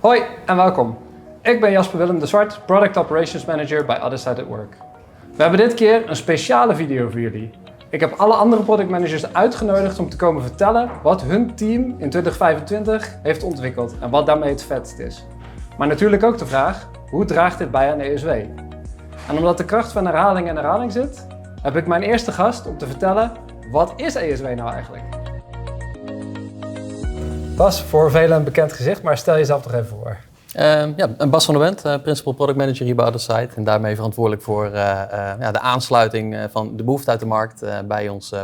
Hoi en welkom. Ik ben Jasper Willem de Zwart, Product Operations Manager bij Other Side at Work. We hebben dit keer een speciale video voor jullie. Ik heb alle andere product managers uitgenodigd om te komen vertellen wat hun team in 2025 heeft ontwikkeld en wat daarmee het vetst is. Maar natuurlijk ook de vraag, hoe draagt dit bij aan ESW? En omdat de kracht van herhaling en herhaling zit, heb ik mijn eerste gast om te vertellen, wat is ESW nou eigenlijk? Bas, voor velen een bekend gezicht, maar stel jezelf toch even voor. Bas van der Wendt, Principal Product Manager hier bij Other Side. En daarmee verantwoordelijk voor de aansluiting van de behoefte uit de markt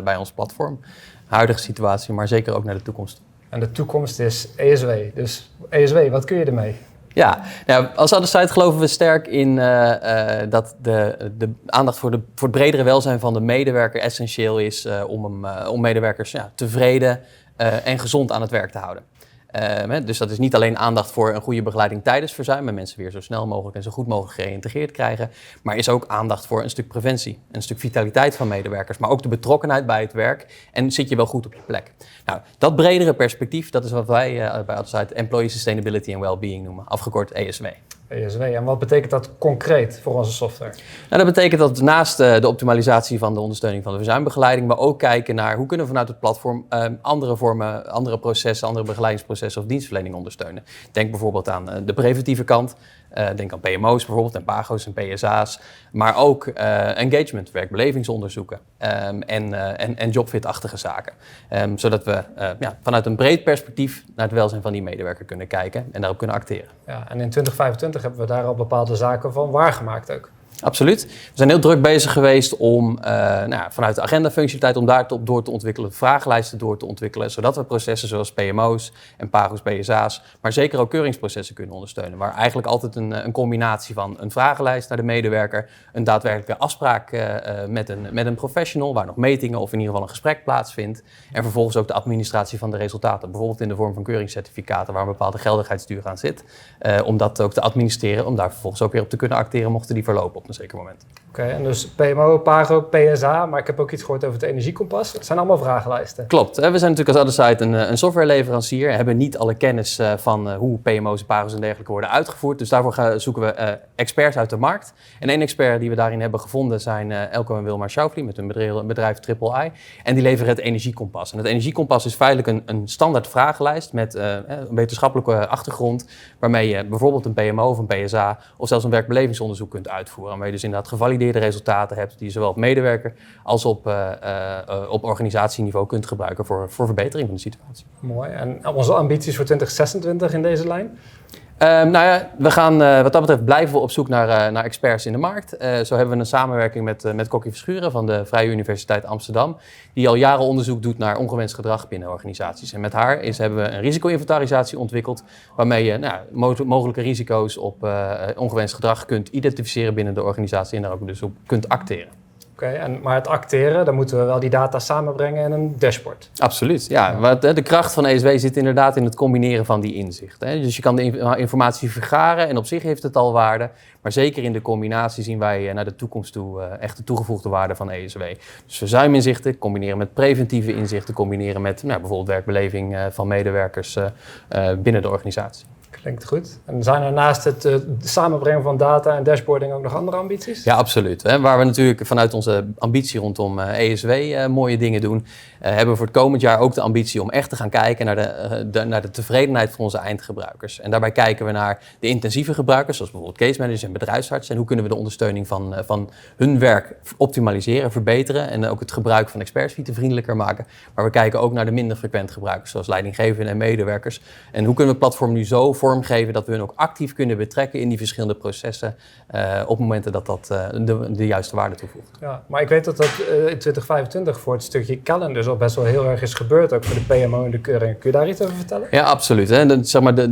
bij ons platform. Huidige situatie, maar zeker ook naar de toekomst. En de toekomst is ESW. Dus ESW, wat kun je ermee? Ja, als Other Side geloven we sterk in dat de aandacht voor het bredere welzijn van de medewerker essentieel is om medewerkers tevreden en gezond aan het werk te houden. Dus dat is niet alleen aandacht voor een goede begeleiding tijdens verzuim en mensen weer zo snel mogelijk en zo goed mogelijk geïntegreerd krijgen, maar is ook aandacht voor een stuk preventie, een stuk vitaliteit van medewerkers, maar ook de betrokkenheid bij het werk en zit je wel goed op je plek. Nou, dat bredere perspectief, dat is wat wij bij Other Side Employee Sustainability and Wellbeing noemen, afgekort ESW. ESW, en wat betekent dat concreet voor onze software? Nou, dat betekent dat naast de optimalisatie van de ondersteuning van de verzuimbegeleiding, we ook kijken naar hoe kunnen we vanuit het platform andere vormen, andere processen, andere begeleidingsprocessen of dienstverlening ondersteunen. Denk bijvoorbeeld aan de preventieve kant. Denk aan PMO's bijvoorbeeld en PAGO's en PSA's, maar ook engagement, werkbelevingsonderzoeken en jobfit-achtige zaken. Zodat we vanuit een breed perspectief naar het welzijn van die medewerker kunnen kijken en daarop kunnen acteren. Ja, en in 2025 hebben we daar al bepaalde zaken van waargemaakt ook. Absoluut. We zijn heel druk bezig geweest om vanuit de agenda-functionaliteit om daar door te ontwikkelen, vragenlijsten door te ontwikkelen, zodat we processen zoals PMO's en PAGO's, PSA's, maar zeker ook keuringsprocessen kunnen ondersteunen. Waar eigenlijk altijd een combinatie van een vragenlijst naar de medewerker, een daadwerkelijke afspraak met een professional, waar nog metingen of in ieder geval een gesprek plaatsvindt. En vervolgens ook de administratie van de resultaten, bijvoorbeeld in de vorm van keuringscertificaten, waar een bepaalde geldigheidsduur aan zit. Om dat ook te administreren, om daar vervolgens ook weer op te kunnen acteren mochten die verlopen op een zeker moment. Oké, en dus PMO, PAGO, PSA, maar ik heb ook iets gehoord over het energiekompas. Het zijn allemaal vragenlijsten. Klopt. We zijn natuurlijk als Other Side een softwareleverancier. Hebben niet alle kennis van hoe PMO's, PAGO's en dergelijke worden uitgevoerd. Dus daarvoor zoeken we experts uit de markt. En één expert die we daarin hebben gevonden zijn Elko en Wilmar Schaufli met hun bedrijf Triple I. En die leveren het energiekompas. En het energiekompas is feitelijk een standaard vragenlijst met een wetenschappelijke achtergrond. Waarmee je bijvoorbeeld een PMO of een PSA of zelfs een werkbelevingsonderzoek kunt uitvoeren. Waar je dus inderdaad gevalideerde resultaten hebt die je zowel op medewerker als op organisatieniveau kunt gebruiken voor verbetering van de situatie. Mooi. En onze ambities voor 2026 in deze lijn? We gaan wat dat betreft blijven we op zoek naar experts in de markt. Zo hebben we een samenwerking met Kokkie Verschuren van de Vrije Universiteit Amsterdam, die al jaren onderzoek doet naar ongewenst gedrag binnen organisaties. En met haar hebben we een risico-inventarisatie ontwikkeld, waarmee je mogelijke risico's op ongewenst gedrag kunt identificeren binnen de organisatie en daar ook dus op kunt acteren. Oké, maar het acteren, dan moeten we wel die data samenbrengen in een dashboard. Absoluut, ja. De kracht van ESW zit inderdaad in het combineren van die inzichten. Dus je kan de informatie vergaren en op zich heeft het al waarde. Maar zeker in de combinatie zien wij naar de toekomst toe echt de toegevoegde waarde van ESW. Dus verzuiminzichten combineren met preventieve inzichten, combineren met bijvoorbeeld werkbeleving van medewerkers binnen de organisatie. Klinkt goed. En zijn er naast het samenbrengen van data en dashboarding ook nog andere ambities? Ja, absoluut. Waar we natuurlijk vanuit onze ambitie rondom ESW mooie dingen doen, hebben we voor het komend jaar ook de ambitie om echt te gaan kijken naar de tevredenheid van onze eindgebruikers. En daarbij kijken we naar de intensieve gebruikers, zoals bijvoorbeeld case managers en bedrijfsartsen. En hoe kunnen we de ondersteuning van hun werk optimaliseren, verbeteren en ook het gebruik van expertsuite vriendelijker maken. Maar we kijken ook naar de minder frequent gebruikers, zoals leidinggevenden en medewerkers. En hoe kunnen we het platform nu zo vormgeven dat we hun ook actief kunnen betrekken in die verschillende processen op momenten dat de juiste waarde toevoegt. Ja, maar ik weet dat in 2025 voor het stukje calendars al best wel heel erg is gebeurd, ook voor de PMO en de keuring. Kun je daar iets over vertellen? Ja, absoluut.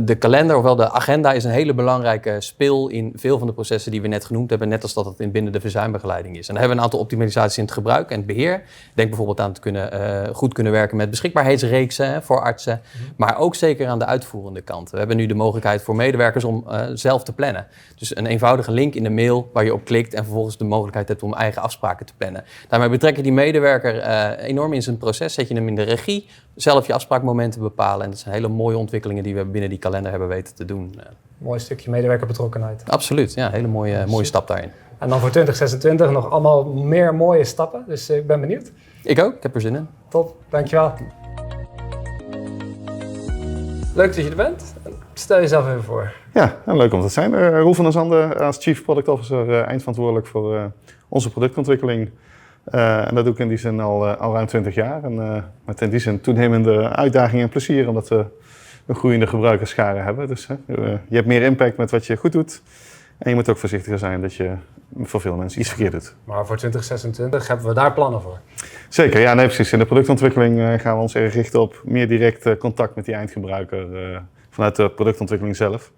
De kalender, ofwel de agenda, is een hele belangrijke spil in veel van de processen die we net genoemd hebben, net als dat het binnen de verzuimbegeleiding is. En daar hebben we een aantal optimalisaties in het gebruik en het beheer. Denk bijvoorbeeld aan het goed kunnen werken met beschikbaarheidsreeksen voor artsen, maar ook zeker aan de uitvoerende kant. We hebben nu de mogelijkheid voor medewerkers om zelf te plannen. Dus een eenvoudige link in de mail waar je op klikt en vervolgens de mogelijkheid hebt om eigen afspraken te plannen. Daarmee betrek je die medewerker enorm in zijn proces, zet je hem in de regie, zelf je afspraakmomenten bepalen. En dat zijn hele mooie ontwikkelingen die we binnen die kalender hebben weten te doen. Mooi stukje medewerkerbetrokkenheid. Absoluut, ja, hele mooie stap daarin. En dan voor 2026 nog allemaal meer mooie stappen, dus ik ben benieuwd. Ik ook, ik heb er zin in. Top, dankjewel. Leuk dat je er bent. Stel jezelf even voor. Ja, leuk om te zijn. Roel van der Zanden als Chief Product Officer, eindverantwoordelijk voor onze productontwikkeling. En dat doe ik in die zin al ruim 20 jaar. En met in die zin toenemende uitdagingen en plezier, omdat we een groeiende gebruikersschare hebben. Dus je hebt meer impact met wat je goed doet. En je moet ook voorzichtiger zijn dat je voor veel mensen iets verkeerd doet. Maar voor 2026 hebben we daar plannen voor? Zeker, ja, nee, precies. In de productontwikkeling gaan we ons erg richten op meer direct contact met die eindgebruiker vanuit de productontwikkeling zelf.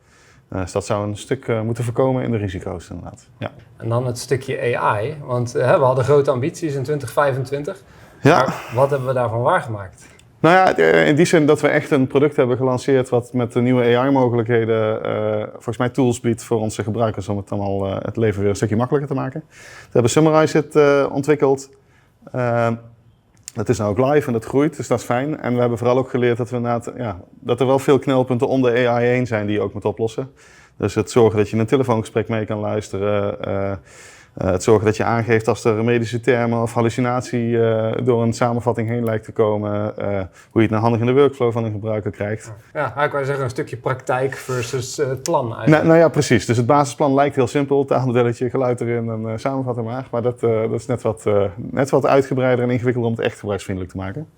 Dus dat zou een stuk moeten voorkomen in de risico's inderdaad. Ja. En dan het stukje AI, want we hadden grote ambities in 2025. Ja. Maar wat hebben we daarvan waargemaakt? Nou ja, in die zin dat we echt een product hebben gelanceerd wat met de nieuwe AI-mogelijkheden volgens mij tools biedt voor onze gebruikers om het dan al het leven weer een stukje makkelijker te maken. We hebben Summarize It ontwikkeld. Dat is nou ook live en dat groeit, dus dat is fijn. En we hebben vooral ook geleerd dat, dat er wel veel knelpunten om de AI heen zijn die je ook moet oplossen. Dus het zorgen dat je een telefoongesprek mee kan luisteren. Het zorgen dat je aangeeft als er medische termen of hallucinatie door een samenvatting heen lijkt te komen. Hoe je het nou handig in de workflow van een gebruiker krijgt. Ja, ik wou zeggen een stukje praktijk versus het plan eigenlijk. Nou ja, precies. Dus het basisplan lijkt heel simpel. Taalmodelletje, geluid erin en samenvatting maar. Maar dat is net wat uitgebreider en ingewikkelder om het echt gebruiksvriendelijk te maken.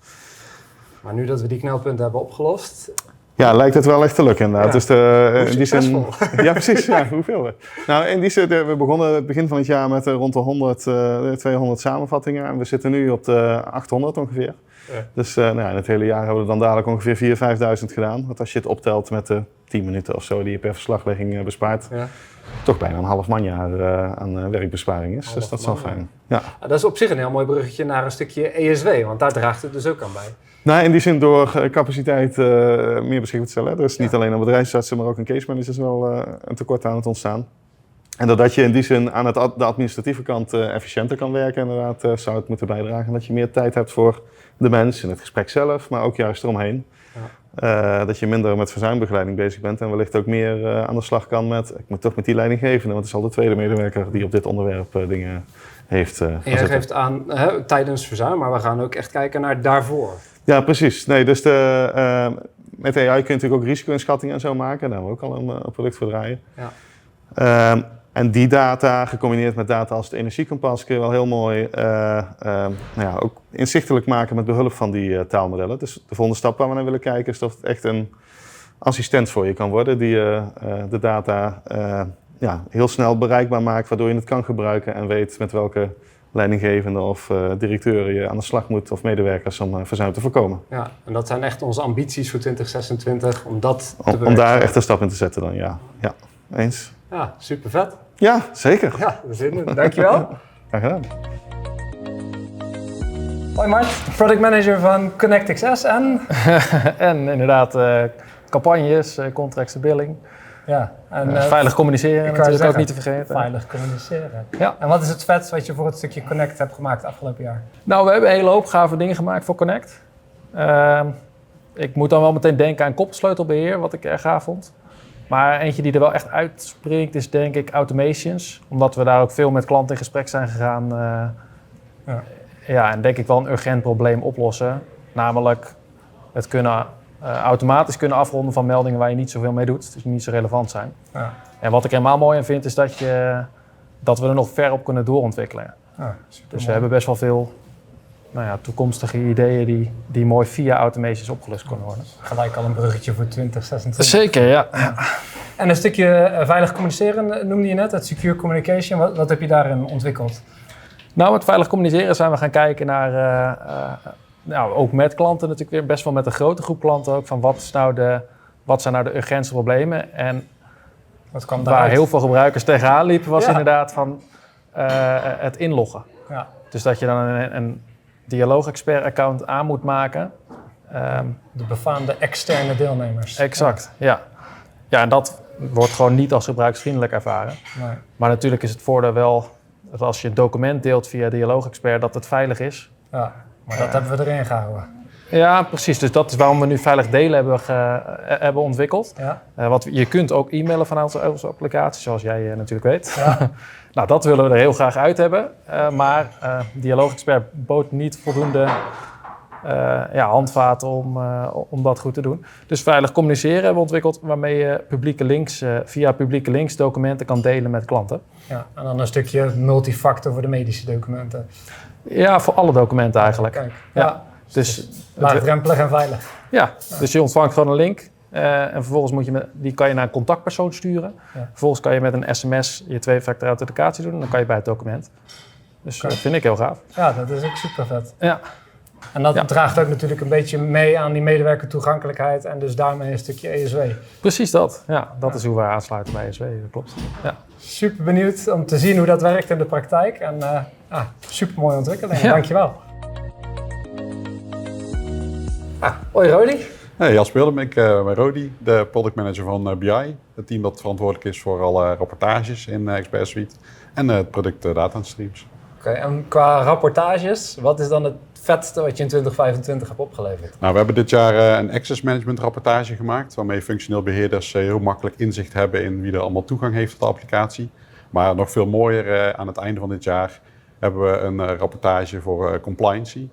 Maar nu dat we die knelpunten hebben opgelost... Ja, lijkt het wel echt te lukken inderdaad. Ja. Dus in die zin, ja, precies. Ja, hoeveel? Nou, in die zin, we begonnen het begin van het jaar met rond de 200 samenvattingen. En we zitten nu op de 800 ongeveer. Ja. Dus in het hele jaar hebben we dan dadelijk ongeveer 4.000-5.000 gedaan. Want als je het optelt met de 10 minuten of zo die je per verslaglegging bespaart, toch bijna een half manjaar aan werkbesparing is. Dus dat is wel fijn. Ja. Dat is op zich een heel mooi bruggetje naar een stukje ESW, want daar draagt het dus ook aan bij. Nou, in die zin door capaciteit meer beschikbaar te stellen. Dus niet alleen aan bedrijfsartsen, maar ook aan case managers wel een tekort aan het ontstaan. En doordat je in die zin aan de administratieve kant efficiënter kan werken, inderdaad, zou het moeten bijdragen dat je meer tijd hebt voor de mens in het gesprek zelf, maar ook juist eromheen. Ja. Dat je minder met verzuimbegeleiding bezig bent en wellicht ook meer aan de slag kan met, ik moet toch met die leidinggevende, want het is al de tweede medewerker die op dit onderwerp dingen heeft. En jij geeft aan tijdens verzuim, maar we gaan ook echt kijken naar daarvoor. Ja, precies. Nee, dus met AI kun je natuurlijk ook risico-inschattingen en zo maken. Daar hebben we ook al een product voor draaien. Ja. En die data, gecombineerd met data als het energiekompas, kun je wel heel mooi ook inzichtelijk maken met behulp van die taalmodellen. Dus de volgende stap waar we naar willen kijken is dat het echt een assistent voor je kan worden die de data heel snel bereikbaar maakt, waardoor je het kan gebruiken en weet met welke leidinggevende of directeuren je aan de slag moet of medewerkers om verzuim te voorkomen. Ja, en dat zijn echt onze ambities voor 2026 om dat te bewerken. Om daar echt een stap in te zetten dan, ja. Ja, eens. Ja, super vet. Ja, zeker. Ja, we zin in. Dankjewel. Graag gedaan. Hoi Mart, product manager van ConnectXS en? En inderdaad campagnes, contracts, billing. Ja, en veilig communiceren natuurlijk ook niet te vergeten. Veilig communiceren. Ja. En wat is het vetst wat je voor het stukje Connect hebt gemaakt afgelopen jaar? Nou, we hebben een hele hoop gave dingen gemaakt voor Connect. Ik moet dan wel meteen denken aan koppelsleutelbeheer, wat ik erg gaaf vond. Maar eentje die er wel echt uitspringt is denk ik automations. Omdat we daar ook veel met klanten in gesprek zijn gegaan. En denk ik wel een urgent probleem oplossen. Namelijk het kunnen automatisch kunnen afronden van meldingen waar je niet zoveel mee doet. Dus die niet zo relevant zijn. Ja. En wat ik helemaal mooi aan vind is dat we er nog ver op kunnen doorontwikkelen. Dus we hebben best wel veel toekomstige ideeën die mooi via automations opgelost kunnen worden. Gelijk al een bruggetje voor 2026. Zeker, ja. En een stukje veilig communiceren noemde je net, het secure communication. Wat heb je daarin ontwikkeld? Nou, met veilig communiceren zijn we gaan kijken naar, ook met klanten natuurlijk weer, best wel met een grote groep klanten ook, van wat zijn nou de urgentste problemen. En wat kwam waar heel veel gebruikers tegenaan liepen was inderdaad van het inloggen. Ja. Dus dat je dan een dialoog-expert-account aan moet maken. De befaamde externe deelnemers. Exact, ja. Ja, en dat wordt gewoon niet als gebruiksvriendelijk ervaren. Nee. Maar natuurlijk is het voordeel wel dat als je een document deelt via Dialoogexpert dat het veilig is. Ja, maar dat hebben we erin gehouden. Ja, precies. Dus dat is waarom we nu veilig delen hebben ontwikkeld. Ja. Je kunt ook e-mailen vanuit onze applicatie, zoals jij natuurlijk weet. Ja. Nou, dat willen we er heel graag uit hebben. Maar Dialoogexpert bood niet voldoende handvaten om dat goed te doen. Dus veilig communiceren hebben we ontwikkeld, waarmee je via publieke links documenten kan delen met klanten. Ja, en dan een stukje multifactor voor de medische documenten. Ja, voor alle documenten eigenlijk. Kijk, Ja. Dus laagdrempelig en veilig. Ja, dus je ontvangt gewoon een link en vervolgens die kan je naar een contactpersoon sturen. Ja. Vervolgens kan je met een sms je 2-factor authenticatie doen en dan kan je bij het document. Dus dat vind ik heel gaaf. Ja, dat is ook super vet. Ja. En dat draagt ook natuurlijk een beetje mee aan die medewerkertoegankelijkheid en dus daarmee een stukje ESW. Precies dat. Ja, dat is hoe wij aansluiten bij ESW, dat klopt. Ja. Super benieuwd om te zien hoe dat werkt in de praktijk en super mooie ontwikkeling. Ja. Dankjewel. Hoi Rodi. Hey, Jasper Willem, ik ben Rodi, de product manager van BI. Het team dat verantwoordelijk is voor alle rapportages in Expert Suite en het product Data Streams. Oké, en qua rapportages, wat is dan het vetste wat je in 2025 hebt opgeleverd? Nou, we hebben dit jaar een access management rapportage gemaakt, waarmee functioneel beheerders heel makkelijk inzicht hebben in wie er allemaal toegang heeft tot de applicatie. Maar nog veel mooier, aan het einde van dit jaar hebben we een rapportage voor compliancy.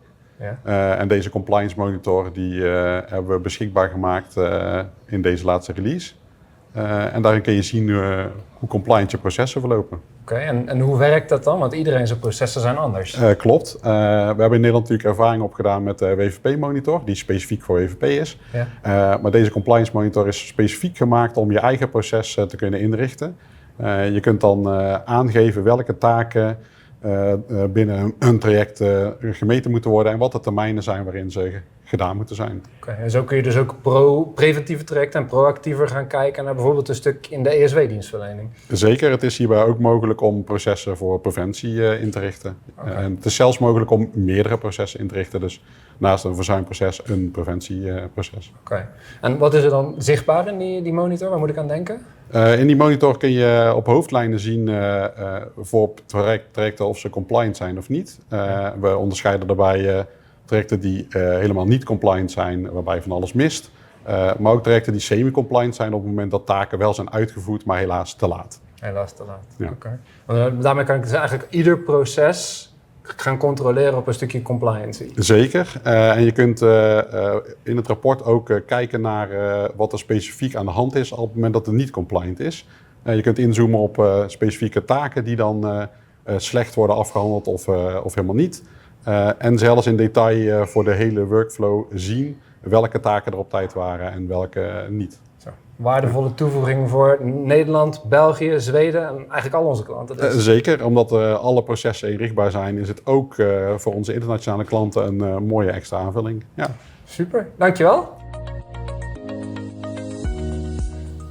Ja. En deze compliance monitor die hebben we beschikbaar gemaakt in deze laatste release. En daarin kun je zien hoe compliant je processen verlopen. Oké, en hoe werkt dat dan? Want iedereen zijn processen zijn anders. Klopt. We hebben in Nederland natuurlijk ervaring opgedaan met de WVP-monitor, die specifiek voor WVP is. Ja. Maar deze compliance monitor is specifiek gemaakt om je eigen proces te kunnen inrichten. Je kunt dan aangeven welke taken binnen een traject gemeten moeten worden en wat de termijnen zijn waarin ze gedaan moeten zijn. Oké, en zo kun je dus ook preventieve trajecten en proactiever gaan kijken naar bijvoorbeeld een stuk in de ESW-dienstverlening. Zeker, het is hierbij ook mogelijk om processen voor preventie in te richten. Okay. En het is zelfs mogelijk om meerdere processen in te richten, dus naast een verzuimproces een preventieproces. Oké, en wat is er dan zichtbaar in die monitor? Waar moet ik aan denken? In die monitor kun je op hoofdlijnen zien voor trajecten of ze compliant zijn of niet. We onderscheiden daarbij trajecten die helemaal niet compliant zijn, waarbij van alles mist. Maar ook trajecten die semi-compliant zijn op het moment dat taken wel zijn uitgevoerd, maar helaas te laat. Helaas te laat. Ja. Oké. Daarmee kan ik dus eigenlijk ieder proces gaan controleren op een stukje compliancy. Zeker. En je kunt in het rapport ook kijken naar wat er specifiek aan de hand is op het moment dat het niet compliant is. Je kunt inzoomen op specifieke taken die dan slecht worden afgehandeld of helemaal niet. En zelfs in detail voor de hele workflow zien welke taken er op tijd waren en welke niet. Zo. Waardevolle toevoeging voor Nederland, België, Zweden en eigenlijk al onze klanten. Dus. Zeker, omdat alle processen inrichtbaar zijn, is het ook voor onze internationale klanten een mooie extra aanvulling. Ja. Super, dankjewel.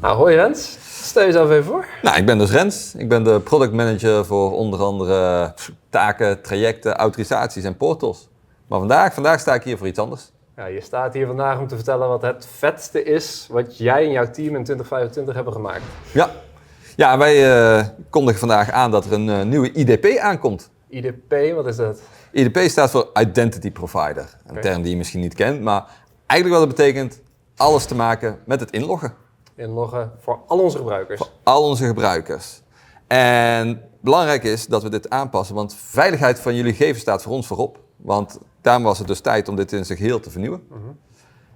Nou, hoi Rens. Stel jezelf even voor. Nou, ik ben dus Rens. Ik ben de product manager voor onder andere taken, trajecten, autorisaties en portals. Maar vandaag sta ik hier voor iets anders. Ja, je staat hier vandaag om te vertellen wat het vetste is wat jij en jouw team in 2025 hebben gemaakt. Ja, wij kondigen vandaag aan dat er een nieuwe IDP aankomt. IDP, wat is dat? IDP staat voor Identity Provider. Een term die je misschien niet kent, maar eigenlijk wat het betekent, alles te maken met het inloggen. Inloggen voor al onze gebruikers. Voor al onze gebruikers. En belangrijk is dat we dit aanpassen, want veiligheid van jullie gegevens staat voor ons voorop. Want daarom was het dus tijd om dit in zijn geheel te vernieuwen.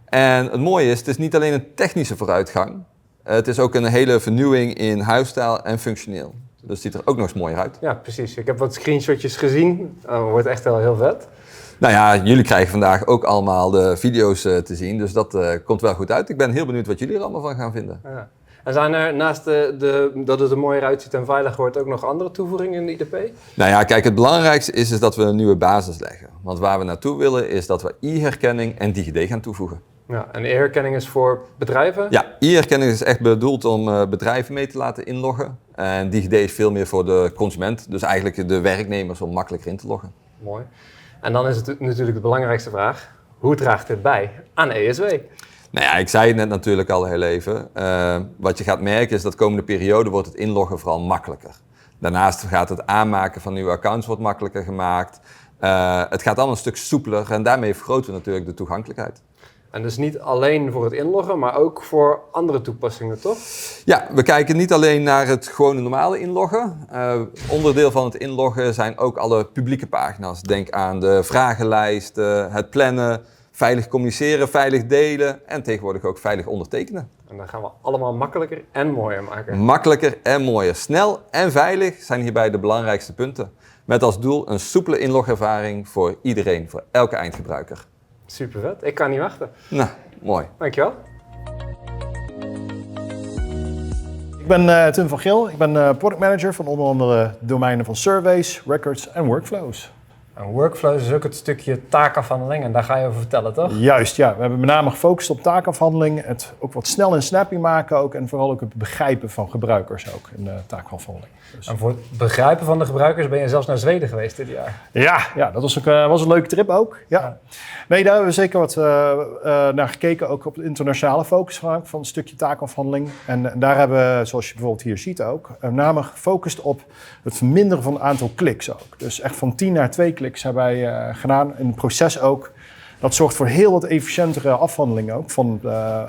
En het mooie is, het is niet alleen een technische vooruitgang. Het is ook een hele vernieuwing in huisstijl en functioneel. Dus het ziet er ook nog eens mooier uit. Ja, precies. Ik heb wat screenshotjes gezien. Wordt echt wel heel vet. Nou ja, jullie krijgen vandaag ook allemaal de video's te zien. Dus dat komt wel goed uit. Ik ben heel benieuwd wat jullie er allemaal van gaan vinden. Ja. En zijn er naast dat het er mooier uitziet en veiliger wordt ook nog andere toevoegingen in de IDP? Nou ja, kijk, het belangrijkste is dat we een nieuwe basis leggen. Want waar we naartoe willen is dat we e-herkenning en DigiD gaan toevoegen. Ja, en e-herkenning is voor bedrijven? Ja, e-herkenning is echt bedoeld om bedrijven mee te laten inloggen. En DigiD is veel meer voor de consument, dus eigenlijk de werknemers om makkelijker in te loggen. Mooi. En dan is het natuurlijk de belangrijkste vraag. Hoe draagt dit bij aan ESW? Nou ja, ik zei het net natuurlijk al heel even. Wat je gaat merken is dat de komende periode wordt het inloggen vooral makkelijker. Daarnaast gaat het aanmaken van nieuwe accounts wordt makkelijker gemaakt. Het gaat allemaal een stuk soepeler en daarmee vergroten we natuurlijk de toegankelijkheid. En dus niet alleen voor het inloggen, maar ook voor andere toepassingen, toch? Ja, we kijken niet alleen naar het gewone normale inloggen. Onderdeel van het inloggen zijn ook alle publieke pagina's. Denk aan de vragenlijst, het plannen, veilig communiceren, veilig delen en tegenwoordig ook veilig ondertekenen. En dan gaan we allemaal makkelijker en mooier maken. Makkelijker en mooier. Snel en veilig zijn hierbij de belangrijkste punten. Met als doel een soepele inlogervaring voor iedereen, voor elke eindgebruiker. Super vet, ik kan niet wachten. Nou, mooi. Dankjewel. Ik ben Tim van Geel, ik ben product manager van onder andere domeinen van surveys, records en workflows. En workflows is ook het stukje taakafhandeling en daar ga je over vertellen, toch? Juist, ja. We hebben met name gefocust op taakafhandeling, het ook wat snel en snappy maken ook en vooral ook het begrijpen van gebruikers ook in taakafhandeling. Dus. En voor het begrijpen van de gebruikers ben je zelfs naar Zweden geweest dit jaar. Ja, dat was een leuke trip ook. Ja. Nee, daar hebben we zeker wat naar gekeken, ook op de internationale focus van een stukje taakafhandeling. En daar hebben we, zoals je bijvoorbeeld hier ziet ook, met name gefocust op het verminderen van het aantal kliks ook. Dus echt van 10 naar 2 kliks hebben wij gedaan in het proces ook. Dat zorgt voor heel wat efficiëntere afhandeling ook van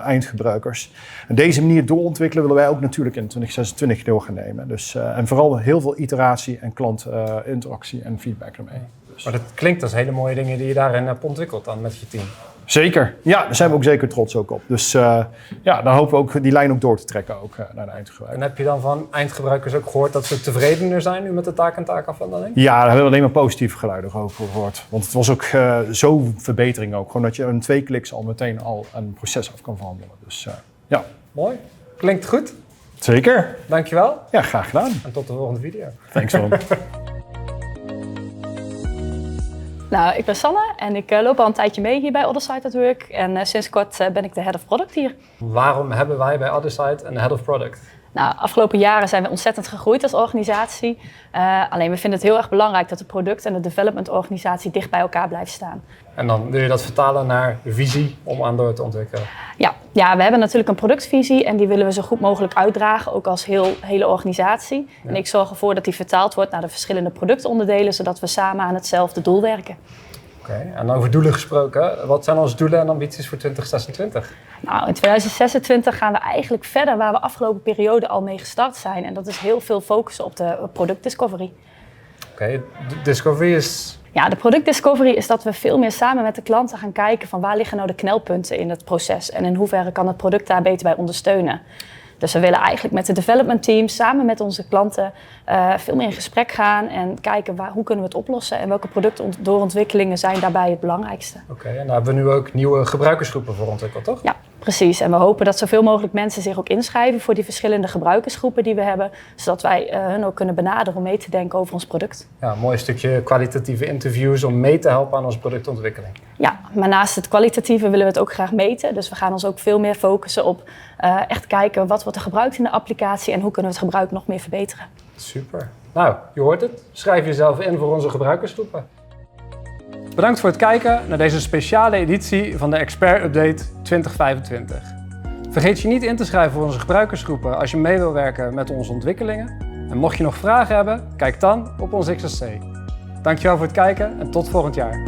eindgebruikers. En deze manier doorontwikkelen willen wij ook natuurlijk in 2026 door gaan nemen. Dus, en vooral heel veel iteratie en klantinteractie en feedback ermee. Dus. Maar dat klinkt als hele mooie dingen die je daarin hebt ontwikkeld dan met je team. Zeker, ja, daar zijn we ook zeker trots ook op. Dus ja, dan hopen we ook die lijn ook door te trekken ook, naar de eindgebruiker. En heb je dan van eindgebruikers ook gehoord dat ze tevredener zijn nu met de taak- en taakafhandeling? Ja, daar hebben we alleen maar positieve geluiden over gehoord. Want het was ook zo'n verbetering ook. Gewoon dat je in 2 kliks al meteen al een proces af kan verhandelen. Dus ja. Mooi. Klinkt goed. Zeker. Dankjewel. Ja, graag gedaan. En tot de volgende video. Thanks man. Nou, ik ben Sanne en ik loop al een tijdje mee hier bij Othersight at Work. En sinds kort ben ik de Head of Product hier. Waarom hebben wij bij Othersight een Head of Product? Nou, afgelopen jaren zijn we ontzettend gegroeid als organisatie. Alleen we vinden het heel erg belangrijk dat de product- en de development organisatie dicht bij elkaar blijft staan. En dan wil je dat vertalen naar visie om aan door te ontwikkelen? Ja, we hebben natuurlijk een productvisie en die willen we zo goed mogelijk uitdragen, ook als hele organisatie. Ja. En ik zorg ervoor dat die vertaald wordt naar de verschillende productonderdelen, zodat we samen aan hetzelfde doel werken. Oké, en over doelen gesproken, wat zijn onze doelen en ambities voor 2026? Nou, in 2026 gaan we eigenlijk verder waar we afgelopen periode al mee gestart zijn. En dat is heel veel focussen op de product discovery. Oké, discovery is... Ja, de product discovery is dat we veel meer samen met de klanten gaan kijken van waar liggen nou de knelpunten in het proces en in hoeverre kan het product daar beter bij ondersteunen. Dus we willen eigenlijk met de development team samen met onze klanten veel meer in gesprek gaan en kijken hoe kunnen we het oplossen en welke productdoorontwikkelingen zijn daarbij het belangrijkste. Oké, en daar hebben we nu ook nieuwe gebruikersgroepen voor ontwikkeld, toch? Ja, precies. En we hopen dat zoveel mogelijk mensen zich ook inschrijven voor die verschillende gebruikersgroepen die we hebben, zodat wij hun ook kunnen benaderen om mee te denken over ons product. Ja, een mooi stukje kwalitatieve interviews om mee te helpen aan onze productontwikkeling. Ja, maar naast het kwalitatieve willen we het ook graag meten. Dus we gaan ons ook veel meer focussen op echt kijken wat wordt er gebruikt in de applicatie en hoe kunnen we het gebruik nog meer verbeteren. Super. Nou, je hoort het. Schrijf jezelf in voor onze gebruikersgroepen. Bedankt voor het kijken naar deze speciale editie van de Expert Update 2025. Vergeet je niet in te schrijven voor onze gebruikersgroepen als je mee wil werken met onze ontwikkelingen. En mocht je nog vragen hebben, kijk dan op ons XSC. Dankjewel voor het kijken en tot volgend jaar.